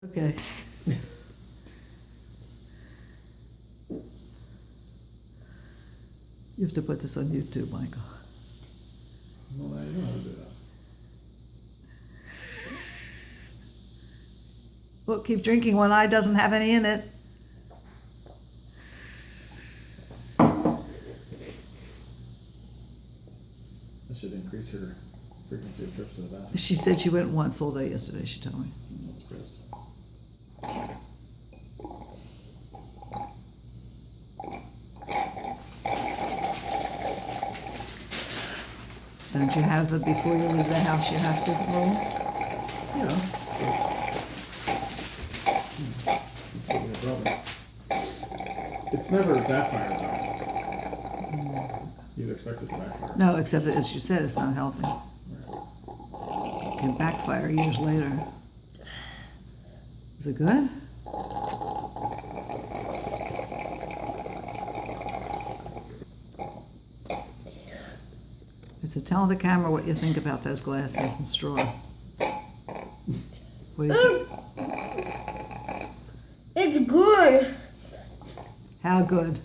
Okay. You have to put this on YouTube, Michael. Well, I know how to do that. Well, keep drinking. One eye doesn't have any in it. That should increase her frequency of trips to the bathroom. She said she went once all day yesterday, she told me. That's gross. Don't you have the, before you leave the house, you have to roll? Yeah. That's really a problem. It's never backfired though. You'd expect it to backfire. No, except that, as you said, it's not healthy. Right. It can backfire years later. Is it good? So tell the camera what you think about those glasses and straw. What do you think? It's good. How good?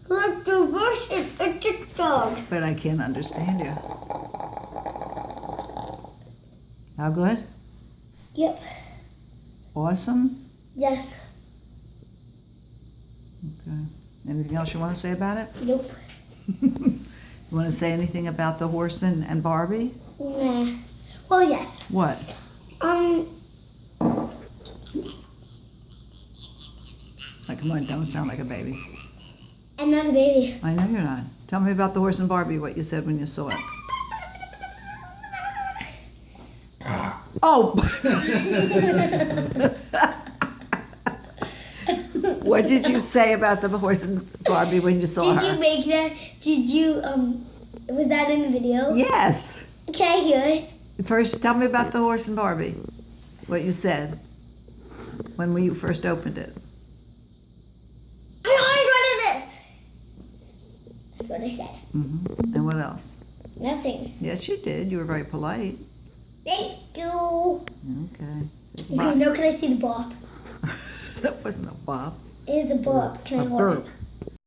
Like the brush is a TikTok. But I can't understand you. How good? Yep. Awesome? Yes. Okay. Anything else you want to say about it? Nope. You want to say anything about the horse and Barbie? Nah. Well, yes. What? Like, come on, don't sound like a baby. I'm not a baby. I know you're not. Tell me about the horse and Barbie, what you said when you saw it. Oh! What did you say about the horse and Barbie when you saw Did her? you make that? Did you, was that in the video? Yes. Can I hear it? First, tell me about the horse and Barbie. What you said when we first opened it. I always wanted this. That's what I said. Mm-hmm. And what else? Nothing. Yes, you did. You were very polite. Thank you. Okay. Okay, now can I see the bob? That wasn't a bob. It is a bob. Can I A hold burp. it?